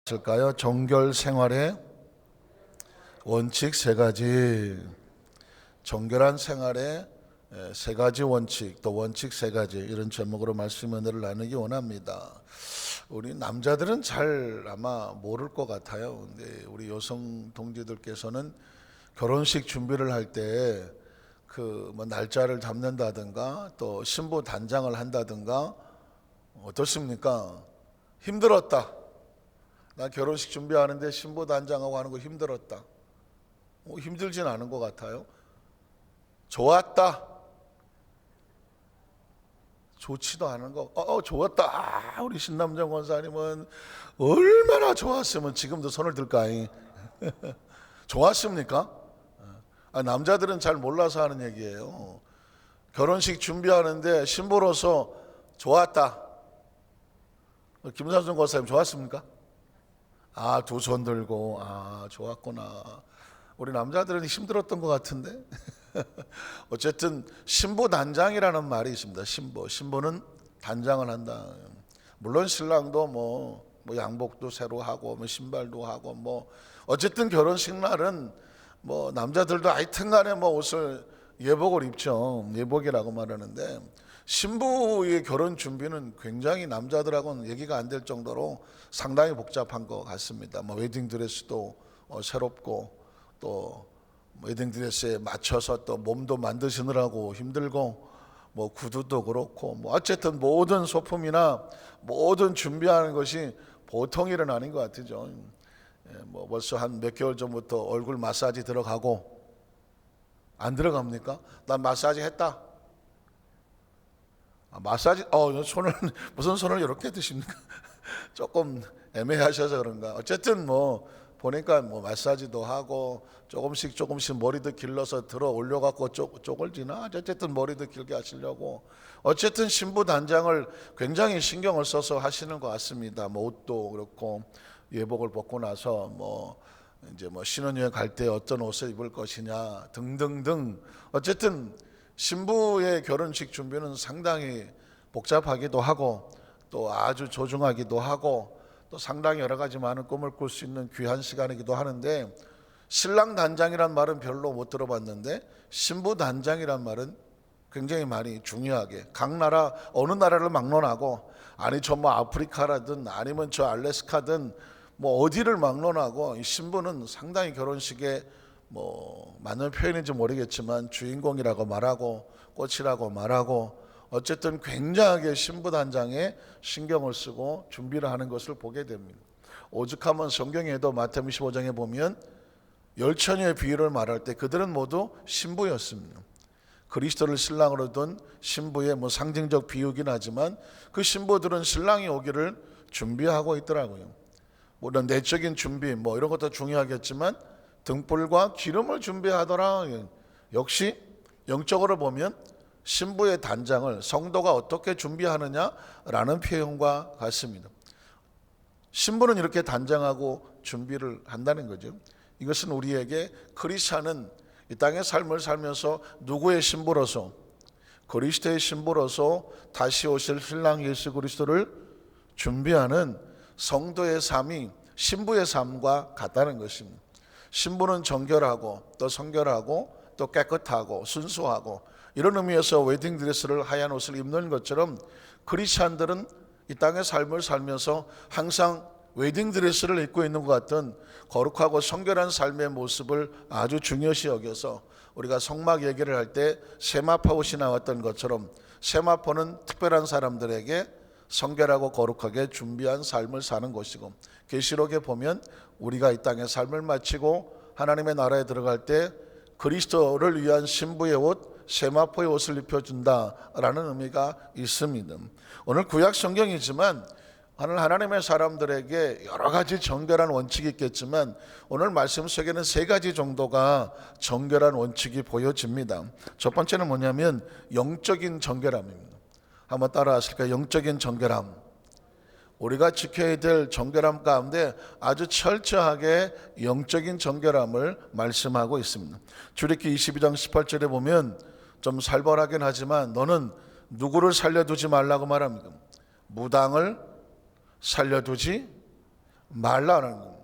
있을까요? 정결 생활의 원칙 세 가지. 정결한 생활의 세 가지 원칙, 또 원칙 세 가지, 이런 제목으로 말씀 은혜를 나누기 원합니다. 우리 남자들은 잘 아마 모를 것 같아요. 근데 우리 여성 동지들께서는 결혼식 준비를 할 때 그 뭐 날짜를 잡는다든가 또 신부 단장을 한다든가 어떻습니까? 힘들었다. 나 결혼식 준비하는데 신부 단장하고 하는 거 힘들었다. 힘들진 않은 것 같아요. 좋았다. 좋지도 않은 거. 좋았다. 우리 신남정 권사님은 얼마나 좋았으면 지금도 손을 들까잉. 좋았습니까? 남자들은 잘 몰라서 하는 얘기예요. 결혼식 준비하는데 신부로서 좋았다. 김삼순 권사님 좋았습니까? 두 손 들고 좋았구나. 우리 남자들은 힘들었던 것 같은데. 어쨌든 신부 단장이라는 말이 있습니다. 신부는 단장을 한다. 물론 신랑도 뭐 양복도 새로 하고 뭐 신발도 하고 뭐 어쨌든 결혼식 날은 뭐 남자들도 하여튼간에 뭐 옷을 예복을 입죠. 예복이라고 말하는데 신부의 결혼 준비는 굉장히 남자들하고는 얘기가 안 될 정도로 상당히 복잡한 것 같습니다. 뭐 웨딩드레스도 새롭고 또 웨딩드레스에 맞춰서 또 몸도 만드시느라고 힘들고 뭐 구두도 그렇고 뭐 어쨌든 모든 소품이나 모든 준비하는 것이 보통 일은 아닌 것 같죠. 뭐 벌써 한 몇 개월 전부터 얼굴 마사지 들어가고 안 들어갑니까? 난 마사지 했다. 마사지 손을 무슨 손을 이렇게 드십니까? 조금 애매하셔서 그런가. 어쨌든 뭐 보니까 뭐 마사지도 하고 조금씩 머리도 길러서 들어 올려 갖고 쪼글지나 어쨌든 머리도 길게 하시려고 어쨌든 신부 단장을 굉장히 신경을 써서 하시는 것 같습니다. 뭐 옷도 그렇고 예복을 벗고 나서 이제 신혼여행 갈 때 어떤 옷을 입을 것이냐 등등등. 어쨌든 신부의 결혼식 준비는 상당히 복잡하기도 하고 또 아주 조중하기도 하고 또 상당히 여러 가지 많은 꿈을 꿀 수 있는 귀한 시간이기도 하는데, 신랑 단장이란 말은 별로 못 들어봤는데 신부 단장이란 말은 굉장히 많이 중요하게 각 나라 어느 나라를 막론하고 저 아프리카라든 아니면 저 알래스카든 어디를 막론하고 이 신부는 상당히 결혼식에 맞는 표현인지 모르겠지만 주인공이라고 말하고 꽃이라고 말하고 어쨌든 굉장하게 신부 단장에 신경을 쓰고 준비를 하는 것을 보게 됩니다. 오죽하면 성경에도 마태복음 25장에 보면 열처녀의 비유를 말할 때 그들은 모두 신부였습니다. 그리스도를 신랑으로 둔 신부의 상징적 비유긴 하지만 그 신부들은 신랑이 오기를 준비하고 있더라고요. 물론 내적인 준비 이런 것도 중요하겠지만 등불과 기름을 준비하더라. 역시 영적으로 보면 신부의 단장을 성도가 어떻게 준비하느냐라는 표현과 같습니다. 신부는 이렇게 단장하고 준비를 한다는 거죠. 이것은 우리에게 크리스찬은 이 땅의 삶을 살면서 누구의 신부로서? 그리스도의 신부로서 다시 오실 신랑 예수 그리스도를 준비하는 성도의 삶이 신부의 삶과 같다는 것입니다. 신부는 정결하고 또 성결하고 또 깨끗하고 순수하고 이런 의미에서 웨딩드레스를 하얀 옷을 입는 것처럼 크리스찬들은 이 땅의 삶을 살면서 항상 웨딩드레스를 입고 있는 것 같은 거룩하고 성결한 삶의 모습을 아주 중요시 여겨서 우리가 성막 얘기를 할 때 세마포 옷이 나왔던 것처럼 세마포는 특별한 사람들에게 성결하고 거룩하게 준비한 삶을 사는 것이고, 계시록에 보면 우리가 이 땅의 삶을 마치고 하나님의 나라에 들어갈 때 그리스도를 위한 신부의 옷, 세마포의 옷을 입혀준다라는 의미가 있습니다. 오늘 구약 성경이지만 하나님의 사람들에게 여러 가지 정결한 원칙이 있겠지만 오늘 말씀 속에는 세 가지 정도가 정결한 원칙이 보여집니다. 첫 번째는 뭐냐면 영적인 정결함입니다. 한번 따라 하실까요? 영적인 정결함. 우리가 지켜야 될 정결함 가운데 아주 철저하게 영적인 정결함을 말씀하고 있습니다. 출애굽기 22장 18절에 보면 좀 살벌하긴 하지만 너는 누구를 살려두지 말라고 말합니다. 무당을 살려두지 말라는 겁니다.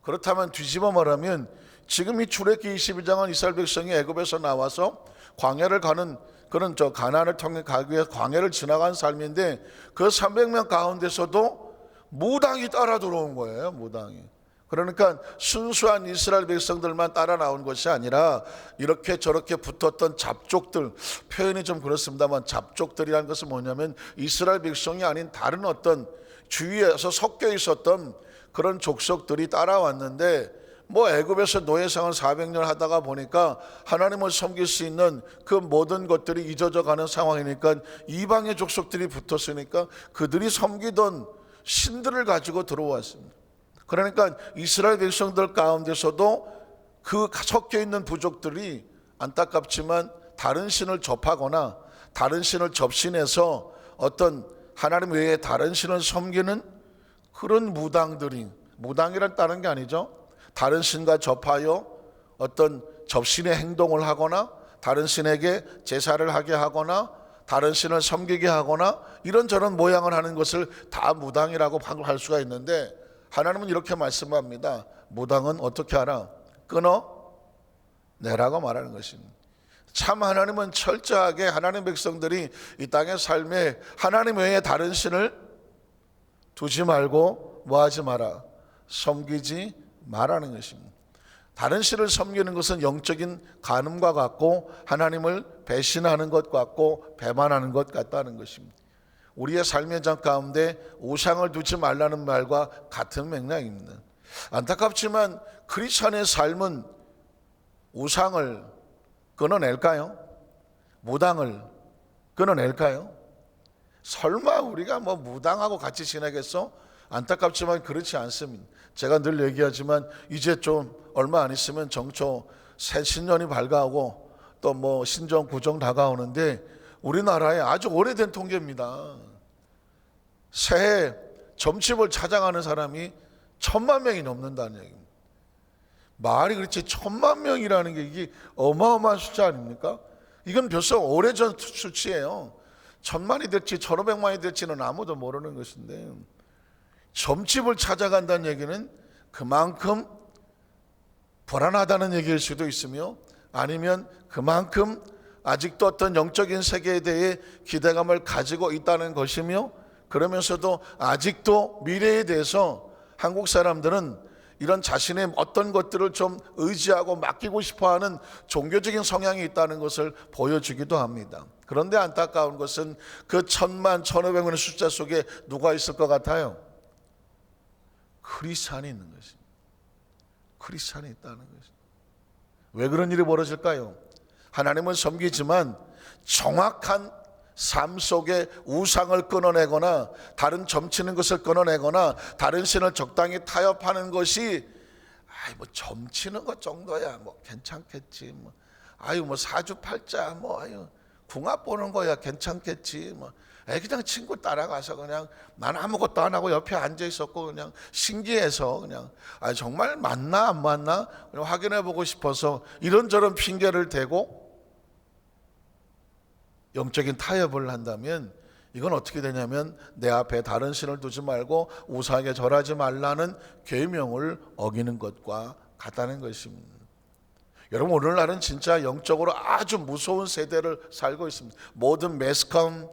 그렇다면 뒤집어 말하면 지금 이 출애굽기 22장은 이스라엘 백성이 애굽에서 나와서 광야를 가는 그런 가나안을 통해 가기 위해 광야를 지나간 삶인데 그 300명 가운데서도 무당이 따라 들어온 거예요. 무당이. 그러니까 순수한 이스라엘 백성들만 따라 나온 것이 아니라 이렇게 저렇게 붙었던 잡족들, 표현이 좀 그렇습니다만 잡족들이라는 것은 뭐냐면 이스라엘 백성이 아닌 다른 어떤 주위에서 섞여 있었던 그런 족속들이 따라왔는데 뭐 애굽에서 노예생활 400년 하다가 보니까 하나님을 섬길 수 있는 그 모든 것들이 잊어져 가는 상황이니까 이방의 족속들이 붙었으니까 그들이 섬기던 신들을 가지고 들어왔습니다. 그러니까 이스라엘 백성들 가운데서도 그 섞여 있는 부족들이 안타깝지만 다른 신을 접하거나 다른 신을 접신해서 어떤 하나님 외에 다른 신을 섬기는 그런 무당이란 다른 게 아니죠. 다른 신과 접하여 어떤 접신의 행동을 하거나 다른 신에게 제사를 하게 하거나 다른 신을 섬기게 하거나 이런저런 모양을 하는 것을 다 무당이라고 할 수가 있는데 하나님은 이렇게 말씀합니다. 무당은 어떻게 하라? 끊어내라고 말하는 것입니다. 참 하나님은 철저하게 하나님 백성들이 이 땅의 삶에 하나님 외에 다른 신을 두지 말고 뭐하지 마라? 섬기지 말라는 것입니다. 다른 신을 섬기는 것은 영적인 간음과 같고 하나님을 배신하는 것 같고 배반하는 것 같다는 것입니다. 우리의 삶의 장 가운데 우상을 두지 말라는 말과 같은 맥락입니다. 안타깝지만 크리스찬의 삶은 우상을 끊어낼까요? 무당을 끊어낼까요? 설마 우리가 뭐 무당하고 같이 지내겠어? 안타깝지만 그렇지 않습니다. 제가 늘 얘기하지만 이제 좀 얼마 안 있으면 정초 새 신년이 밝아오고 또 뭐 신정 구정 다가오는데 우리나라에 아주 오래된 통계입니다. 새해 점집을 찾아가는 사람이 1000만 명이 넘는다는 얘기입니다. 말이 그렇지 1000만 명이라는 게 이게 어마어마한 숫자 아닙니까? 이건 벌써 오래전 수치예요. 1000만이 될지 1500만이 될지는 아무도 모르는 것인데 점집을 찾아간다는 얘기는 그만큼 불안하다는 얘기일 수도 있으며 아니면 그만큼 아직도 어떤 영적인 세계에 대해 기대감을 가지고 있다는 것이며 그러면서도 아직도 미래에 대해서 한국 사람들은 이런 자신의 어떤 것들을 좀 의지하고 맡기고 싶어하는 종교적인 성향이 있다는 것을 보여주기도 합니다. 그런데 안타까운 것은 그 1000만, 1500만의 숫자 속에 누가 있을 것 같아요? 크리스찬이 있는 것입니다. 크리스찬이 있다는 것입니다. 왜 그런 일이 벌어질까요? 하나님을 섬기지만 정확한 삶 속에 우상을 끊어내거나 다른 점치는 것을 끊어내거나 다른 신을 적당히 타협하는 것이 뭐 점치는 것 정도야 뭐 괜찮겠지 뭐 뭐 사주팔자 뭐 궁합 보는 거야 괜찮겠지 뭐 그냥 친구 따라가서 그냥 난 아무것도 안 하고 옆에 앉아 있었고 그냥 신기해서 그냥 정말 맞나 안 맞나 확인해 보고 싶어서 이런저런 핑계를 대고 영적인 타협을 한다면 이건 어떻게 되냐면 내 앞에 다른 신을 두지 말고 우상에게 절하지 말라는 계명을 어기는 것과 같다는 것입니다. 여러분 오늘날은 진짜 영적으로 아주 무서운 세대를 살고 있습니다. 모든 매스컴,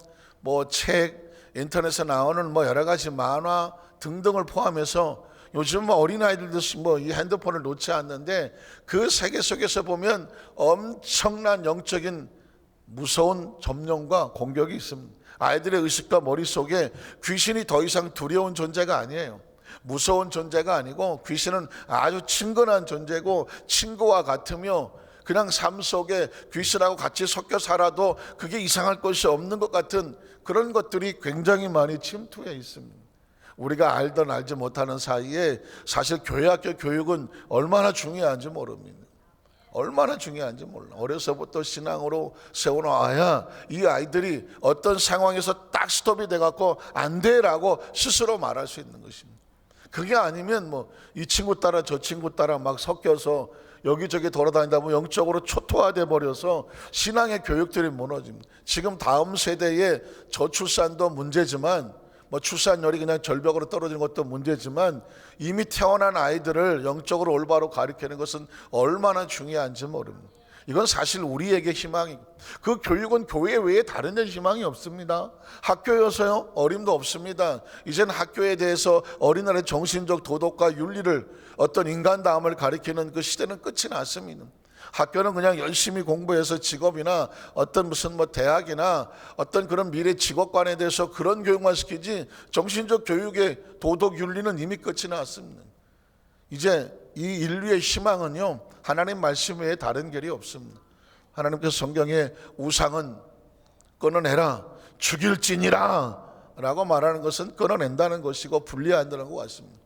책, 인터넷에 나오는 여러 가지 만화 등등을 포함해서 요즘 어린아이들도 이 핸드폰을 놓지 않는데 그 세계 속에서 보면 엄청난 영적인 무서운 점령과 공격이 있습니다. 아이들의 의식과 머릿속에 귀신이 더 이상 두려운 존재가 아니에요. 무서운 존재가 아니고 귀신은 아주 친근한 존재고 친구와 같으며 그냥 삶 속에 귀신하고 같이 섞여 살아도 그게 이상할 것이 없는 것 같은 그런 것들이 굉장히 많이 침투해 있습니다. 우리가 알던 알지 못하는 사이에 사실 교회학교 교육은 얼마나 중요한지 모릅니다. 얼마나 중요한지 몰라. 어려서부터 신앙으로 세워놔야 이 아이들이 어떤 상황에서 딱 스톱이 돼갖고 안 돼라고 스스로 말할 수 있는 것입니다. 그게 아니면 이 친구 따라 저 친구 따라 막 섞여서 여기저기 돌아다니다 보면 영적으로 초토화돼 버려서 신앙의 교육들이 무너집니다. 지금 다음 세대의 저출산도 문제지만 뭐 출산율이 그냥 절벽으로 떨어지는 것도 문제지만 이미 태어난 아이들을 영적으로 올바로 가르치는 것은 얼마나 중요한지 모릅니다. 이건 사실 우리에게 희망이, 그 교육은 교회 외에 다른 데 희망이 없습니다. 학교여서요 어림도 없습니다. 이제는 학교에 대해서 어린아이의 정신적 도덕과 윤리를, 어떤 인간다움을 가리키는 그 시대는 끝이 났습니다. 학교는 그냥 열심히 공부해서 직업이나 어떤 무슨 뭐 대학이나 어떤 그런 미래 직업관에 대해서 그런 교육만 시키지, 정신적 교육의 도덕 윤리는 이미 끝이 났습니다. 이제 이 인류의 희망은요 하나님 말씀 외에 다른 길이 없습니다. 하나님께서 성경에 우상은 끊어내라, 죽일지니라 라고 말하는 것은 끊어낸다는 것이고 분리한다는 것 같습니다.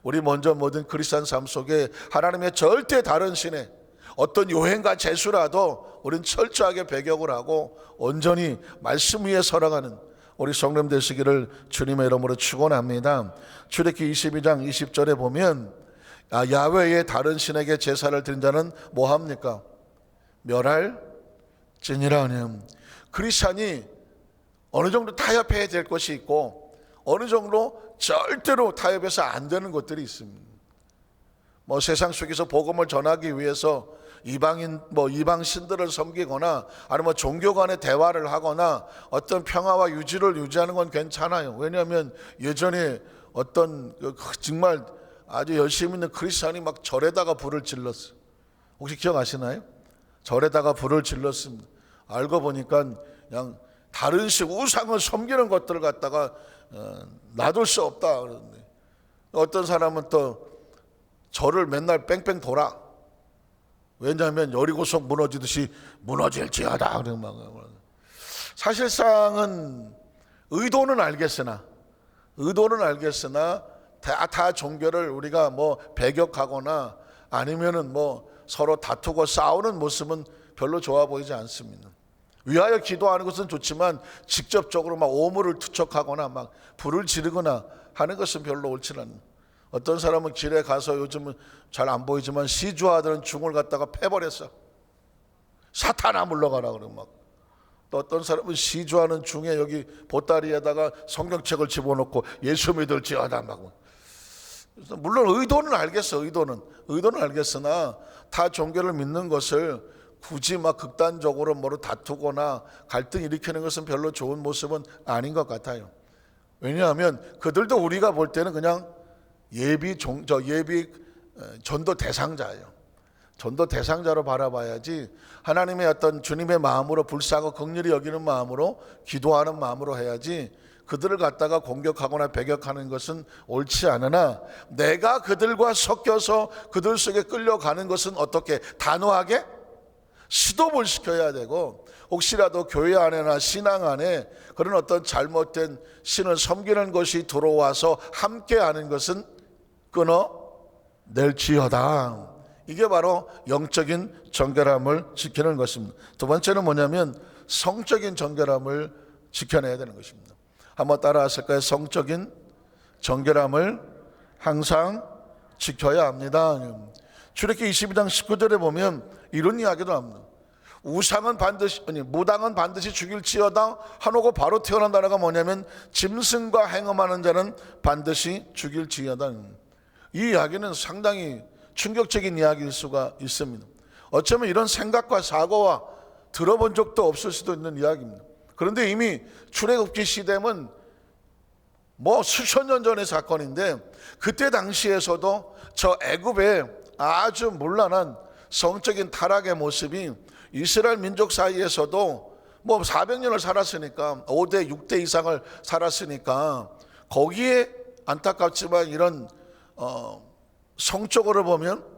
우리 먼저 모든 크리스찬 삶 속에 하나님의 절대 다른 신의 어떤 요행과 제수라도 우리는 철저하게 배격을 하고 온전히 말씀 위에 살아가는 우리 성령 되시기를 주님의 이름으로 축원합니다. 출애굽기 22장 20절에 보면 야훼의 다른 신에게 제사를 드린 자는 뭐합니까? 멸할지니라. 크리스찬이 어느 정도 타협해야 될 것이 있고 어느 정도 절대로 타협해서 안 되는 것들이 있습니다. 뭐 세상 속에서 복음을 전하기 위해서 이방 신들을 섬기거나 아니면 종교 간의 대화를 하거나 어떤 평화와 유지를 유지하는 건 괜찮아요. 왜냐하면 예전에 어떤 정말 아주 열심히 있는 크리스찬이 막 절에다가 불을 질렀어요. 혹시 기억하시나요? 절에다가 불을 질렀습니다. 알고 보니까 그냥 다른 식 우상을 섬기는 것들을 갖다가 놔둘 수 없다 그러는데, 어떤 사람은 또 절을 맨날 뺑뺑 돌아. 왜냐하면 여리고성 무너지듯이 무너질지어다. 사실상은 의도는 알겠으나 다 종교를 우리가 뭐 배격하거나 아니면은 뭐 서로 다투고 싸우는 모습은 별로 좋아 보이지 않습니다. 위하여 기도하는 것은 좋지만 직접적으로 막 오물을 투척하거나 막 불을 지르거나 하는 것은 별로 옳지 않습니다. 어떤 사람은 길에 가서, 요즘은 잘 안 보이지만 시주하던 중을 갖다가 패버렸어. 사탄아 물러가라 그러고 막. 또 어떤 사람은 시주하는 중에 여기 보따리에다가 성경책을 집어넣고 예수 믿을지어다 막. 물론 의도는 알겠으나 타 종교를 믿는 것을 굳이 막 극단적으로 뭐로 다투거나 갈등 일으키는 것은 별로 좋은 모습은 아닌 것 같아요. 왜냐하면 그들도 우리가 볼 때는 그냥 예비 전도 대상자예요. 전도 대상자로 바라봐야지, 하나님의 어떤 주님의 마음으로 불쌍하고 긍휼히 여기는 마음으로 기도하는 마음으로 해야지, 그들을 갖다가 공격하거나 배격하는 것은 옳지 않으나 내가 그들과 섞여서 그들 속에 끌려가는 것은 어떻게 단호하게 스톱을 시켜야 되고, 혹시라도 교회 안에나 신앙 안에 그런 어떤 잘못된 신을 섬기는 것이 들어와서 함께하는 것은 끊어낼지어다. 이게 바로 영적인 정결함을 지키는 것입니다. 두 번째는 뭐냐면 성적인 정결함을 지켜내야 되는 것입니다. 한번 따라 하실까요? 성적인 정결함을 항상 지켜야 합니다. 출애굽기 22장 19절에 보면 이런 이야기도 합니다. 무당은 반드시 죽일지어다 하노고 바로 태어난 단어가 뭐냐면 짐승과 행음하는 자는 반드시 죽일지어다. 이 이야기는 상당히 충격적인 이야기일 수가 있습니다. 어쩌면 이런 생각과 사고와 들어본 적도 없을 수도 있는 이야기입니다. 그런데 이미 출애굽기 시대는 뭐 수천 년 전의 사건인데, 그때 당시에서도 저 애굽의 아주 문란한 성적인 타락의 모습이 이스라엘 민족 사이에서도 뭐 400년을 살았으니까 5대 6대 이상을 살았으니까 거기에 안타깝지만 이런 성적으로 보면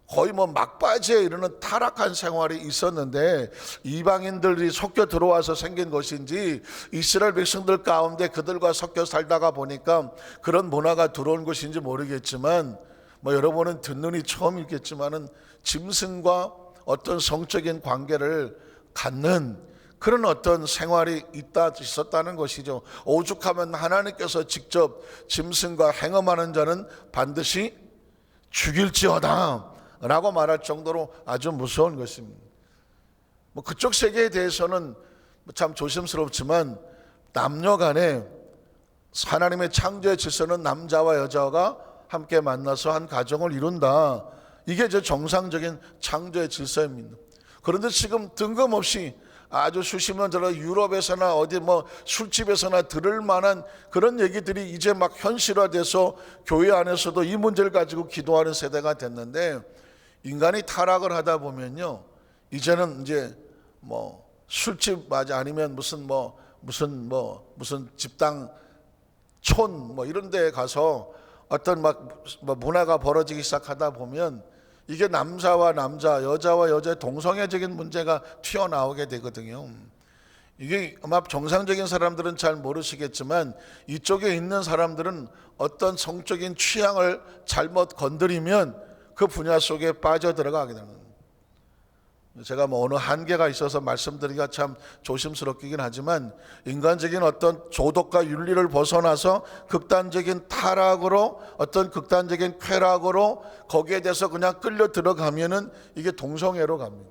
거의 뭐 막바지에 이르는 타락한 생활이 있었는데, 이방인들이 섞여 들어와서 생긴 것인지 이스라엘 백성들 가운데 그들과 섞여 살다가 보니까 그런 문화가 들어온 것인지 모르겠지만, 뭐 여러분은 듣는 이 처음이겠지만은 짐승과 어떤 성적인 관계를 갖는 그런 어떤 생활이 있었다는 것이죠. 오죽하면 하나님께서 직접 짐승과 행음하는 자는 반드시 죽일지어다 라고 말할 정도로 아주 무서운 것입니다. 뭐 그쪽 세계에 대해서는 참 조심스럽지만 남녀 간에 하나님의 창조의 질서는 남자와 여자가 함께 만나서 한 가정을 이룬다. 이게 저 정상적인 창조의 질서입니다. 그런데 지금 뜬금없이 아주 수십 년 전에 유럽에서나 어디 뭐 술집에서나 들을 만한 그런 얘기들이 이제 막 현실화돼서 교회 안에서도 이 문제를 가지고 기도하는 세대가 됐는데, 인간이 타락을 하다 보면요, 이제는 이제 뭐 술집 맞아, 아니면 무슨 집당 촌 뭐 이런 데 가서 어떤 막 문화가 벌어지기 시작하다 보면 이게 남자와 남자, 여자와 여자의 동성애적인 문제가 튀어나오게 되거든요. 이게 아마 정상적인 사람들은 잘 모르시겠지만 이쪽에 있는 사람들은 어떤 성적인 취향을 잘못 건드리면 그 분야 속에 빠져들어가게 되는 거예요. 제가 뭐 어느 한계가 있어서 말씀드리기가 참 조심스럽긴 하지만, 인간적인 어떤 조덕과 윤리를 벗어나서 극단적인 타락으로, 어떤 극단적인 쾌락으로 거기에 대해서 그냥 끌려 들어가면은 이게 동성애로 갑니다.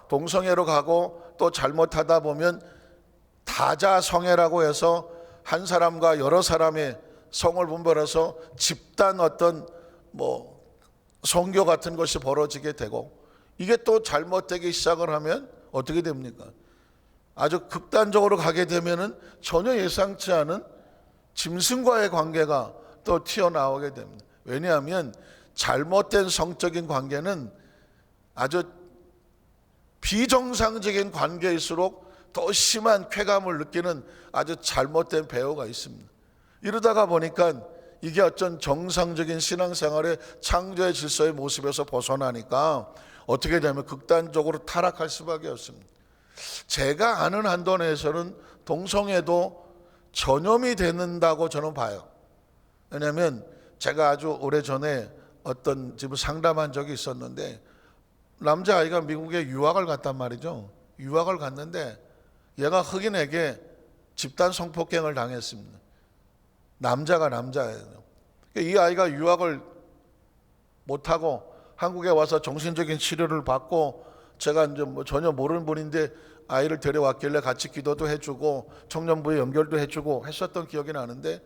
동성애로 가고, 또 잘못하다 보면 다자성애라고 해서 한 사람과 여러 사람의 성을 분별해서 집단 어떤 뭐 성교 같은 것이 벌어지게 되고, 이게 또 잘못되기 시작을 하면 어떻게 됩니까? 아주 극단적으로 가게 되면은 전혀 예상치 않은 짐승과의 관계가 또 튀어나오게 됩니다. 왜냐하면 잘못된 성적인 관계는 아주 비정상적인 관계일수록 더 심한 쾌감을 느끼는 아주 잘못된 배후가 있습니다. 이러다가 보니까 이게 어떤 정상적인 신앙생활의 창조의 질서의 모습에서 벗어나니까 어떻게 되면 극단적으로 타락할 수밖에 없습니다. 제가 아는 한도 내에서는 동성애도 전염이 되는다고 저는 봐요. 왜냐하면 제가 아주 오래전에 어떤 집을 상담한 적이 있었는데, 남자아이가 미국에 유학을 갔단 말이죠. 유학을 갔는데 얘가 흑인에게 집단 성폭행을 당했습니다. 남자가 남자예요. 이 아이가 유학을 못하고 한국에 와서 정신적인 치료를 받고, 제가 이제 뭐 전혀 모르는 분인데 아이를 데려왔길래 같이 기도도 해주고 청년부에 연결도 해주고 했었던 기억이 나는데,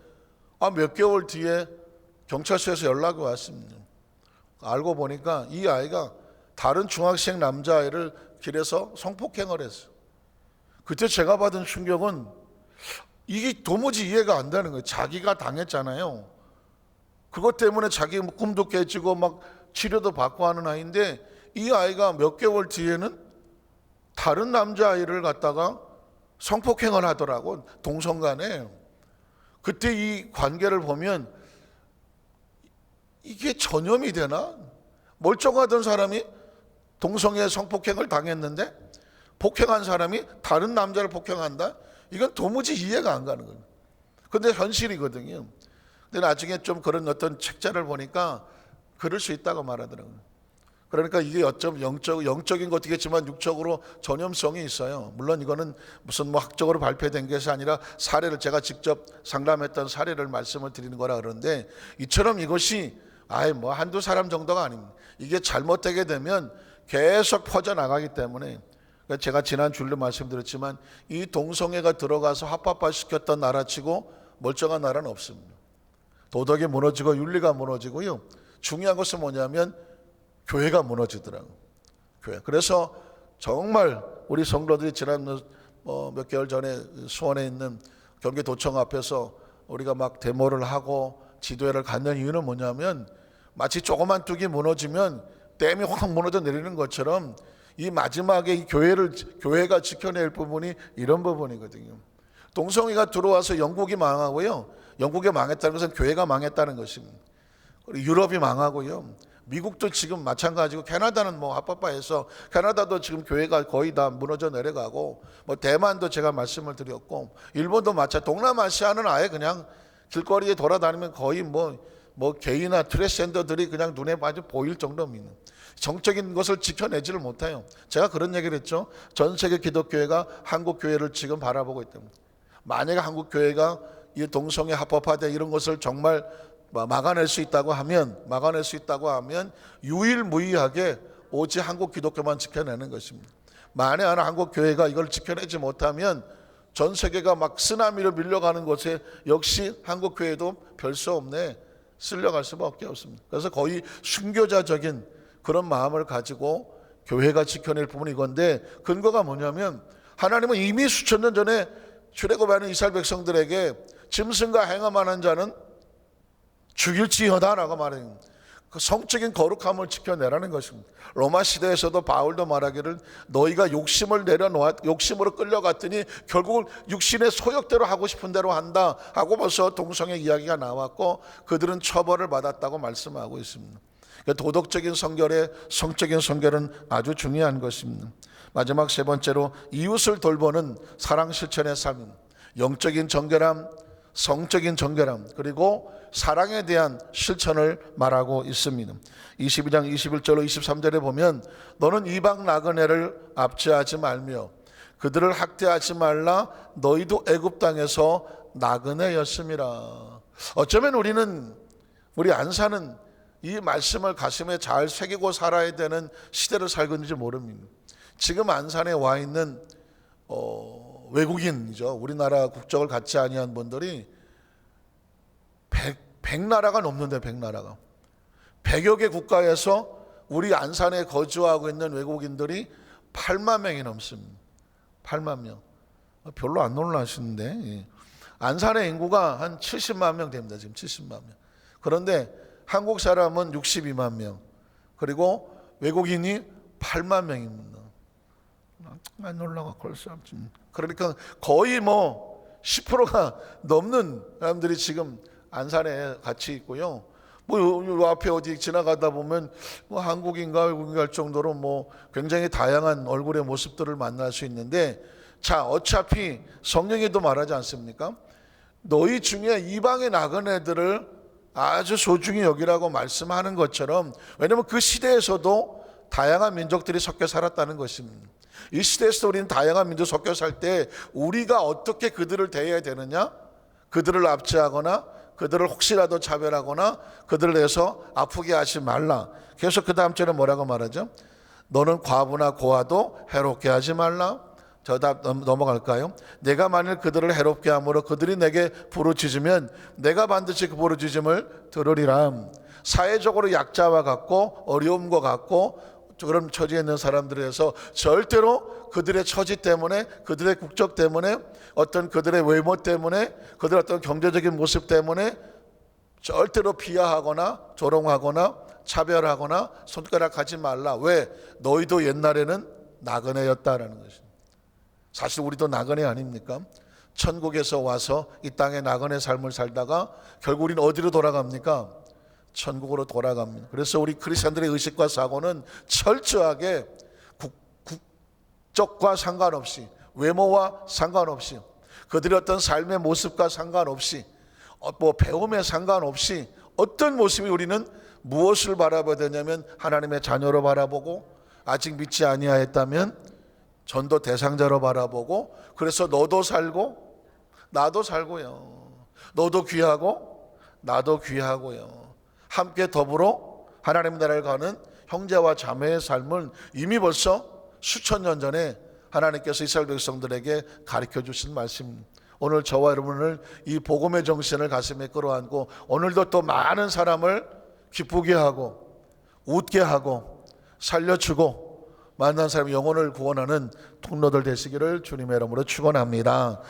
몇 개월 뒤에 경찰서에서 연락이 왔습니다. 알고 보니까 이 아이가 다른 중학생 남자아이를 길에서 성폭행을 했어요. 그때 제가 받은 충격은 이게 도무지 이해가 안 되는 거예요. 자기가 당했잖아요. 그것 때문에 자기 꿈도 깨지고 막 치료도 받고 하는 아이인데, 이 아이가 몇 개월 뒤에는 다른 남자아이를 갖다가 성폭행을 하더라고, 동성 간에. 그때 이 관계를 보면 이게 전염이 되나? 멀쩡하던 사람이 동성애 성폭행을 당했는데 폭행한 사람이 다른 남자를 폭행한다? 이건 도무지 이해가 안 가는 거예요. 근데 현실이거든요. 근데 나중에 좀 그런 어떤 책자를 보니까 그럴 수 있다고 말하더라고요. 그러니까 이게 어쩜 영적인 것이겠지만 육적으로 전염성이 있어요. 물론 이거는 무슨 뭐 학적으로 발표된 것이 아니라 사례를, 제가 직접 상담했던 사례를 말씀을 드리는 거라 그러는데, 이처럼 이것이 뭐 한두 사람 정도가 아닙니다. 이게 잘못되게 되면 계속 퍼져나가기 때문에, 제가 지난 주일도 말씀드렸지만 이 동성애가 들어가서 합법화시켰던 나라치고 멀쩡한 나라는 없습니다. 도덕이 무너지고 윤리가 무너지고요. 중요한 것은 뭐냐면 교회가 무너지더라고요. 교회. 그래서 정말 우리 성도들이 지난 몇 개월 전에 수원에 있는 경기도청 앞에서 우리가 막 데모를 하고 지도회를 갖는 이유는 뭐냐면, 마치 조그만 뚝이 무너지면 댐이 확 무너져 내리는 것처럼 이 마지막에 이 교회가 지켜낼 부분이 이런 부분이거든요. 동성애가 들어와서 영국이 망하고요. 영국이 망했다는 것은 교회가 망했다는 것입니다. 유럽이 망하고요. 미국도 지금 마찬가지고, 캐나다는 뭐 합법화해서 캐나다도 지금 교회가 거의 다 무너져 내려가고, 뭐 대만도 제가 말씀을 드렸고, 일본도 동남아시아는 아예 그냥 길거리에 돌아다니면 거의 뭐 게이나 트랜스젠더들이 그냥 눈에 마주 보일 정도입니다. 정적인 것을 지켜내지를 못해요. 제가 그런 얘기를 했죠. 전 세계 기독교회가 한국 교회를 지금 바라보고 있답니다. 만약에 한국 교회가 이 동성애 합법화돼 이런 것을 정말 막아낼 수 있다고 하면 유일무이하게 오직 한국 기독교만 지켜내는 것입니다. 만에 하나 한국 교회가 이걸 지켜내지 못하면 전 세계가 막 쓰나미로 밀려가는 곳에 역시 한국 교회도 별 수 없네, 쓸려갈 수밖에 없습니다. 그래서 거의 순교자적인 그런 마음을 가지고 교회가 지켜낼 부분이 이건데, 근거가 뭐냐면 하나님은 이미 수천 년 전에 출애굽하는 이스라엘 백성들에게 짐승과 행함하는 자는 죽일지어다라고 말해요. 그 성적인 거룩함을 지켜내라는 것입니다. 로마 시대에서도 바울도 말하기를 너희가 욕심으로 끌려갔더니 결국은 육신의 소욕대로 하고 싶은 대로 한다 하고 벌써 동성애 이야기가 나왔고, 그들은 처벌을 받았다고 말씀하고 있습니다. 도덕적인 성결에 성적인 성결은 아주 중요한 것입니다. 마지막 세 번째로 이웃을 돌보는 사랑 실천의 삶입니다. 영적인 정결함, 성적인 정결함, 그리고 사랑에 대한 실천을 말하고 있습니다. 22장 21절로 23절에 보면 너는 이방 나그네를 압제하지 말며 그들을 학대하지 말라. 너희도 애굽 땅에서 나그네였음이라. 어쩌면 우리 안산은 이 말씀을 가슴에 잘 새기고 살아야 되는 시대를 살고 있는지 모릅니다. 지금 안산에 와 있는 외국인이죠. 우리나라 국적을 갖지 아니한 분들이 100나라가 넘는데, 100나라가 100여 개 국가에서 우리 안산에 거주하고 있는 외국인들이 8만 명이 넘습니다. 8만 명. 별로 안 놀라시는데, 안산의 인구가 한 70만 명 됩니다. 지금 70만 명. 그런데 한국 사람은 62만 명, 그리고 외국인이 8만 명입니다. 안 놀라가 걸수 없지. 그러니까 거의 10%가 넘는 사람들이 지금 안산에 같이 있고요. 요 앞에 어디 지나가다 보면 한국인가 외국인가 할 정도로 굉장히 다양한 얼굴의 모습들을 만날 수 있는데, 자, 어차피 성령에도 말하지 않습니까? 너희 중에 이방의 나그네들을 아주 소중히 여기라고 말씀하는 것처럼, 왜냐하면 그 시대에서도 다양한 민족들이 섞여 살았다는 것입니다. 이 시대에서 우리는 다양한 민족 섞여 살 때 우리가 어떻게 그들을 대해야 되느냐? 그들을 압제하거나 그들을 혹시라도 차별하거나 그들을 내서 아프게 하지 말라. 그래서 그 다음 절에 뭐라고 말하죠? 너는 과부나 고아도 해롭게 하지 말라. 저 답 넘어갈까요? 내가 만일 그들을 해롭게 함으로 그들이 내게 부르짖으면 내가 반드시 그 부르짖음을 들으리라. 사회적으로 약자와 같고 어려움과 같고 그런 처지에 있는 사람들에서 절대로 그들의 처지 때문에, 그들의 국적 때문에, 어떤 그들의 외모 때문에, 그들의 어떤 경제적인 모습 때문에 절대로 비하하거나 조롱하거나 차별하거나 손가락하지 말라. 왜? 너희도 옛날에는 나그네였다라는 것입니다. 사실 우리도 나그네 아닙니까? 천국에서 와서 이 땅에 나그네 삶을 살다가 결국 우리는 어디로 돌아갑니까? 천국으로 돌아갑니다. 그래서 우리 크리스천들의 의식과 사고는 철저하게 국적과 상관없이, 외모와 상관없이, 그들의 어떤 삶의 모습과 상관없이, 배움에 상관없이 어떤 모습이 우리는 무엇을 바라봐야 되냐면 하나님의 자녀로 바라보고, 아직 믿지 아니하였다면 전도 대상자로 바라보고, 그래서 너도 살고 나도 살고요, 너도 귀하고 나도 귀하고요, 함께 더불어 하나님 나라를 가는 형제와 자매의 삶을 이미 벌써 수천 년 전에 하나님께서 이스라엘 백성들에게 가르쳐 주신 말씀, 오늘 저와 여러분을 이 복음의 정신을 가슴에 끌어안고 오늘도 또 많은 사람을 기쁘게 하고 웃게 하고 살려주고 만난 사람의 영혼을 구원하는 통로들 되시기를 주님의 이름으로 축원합니다.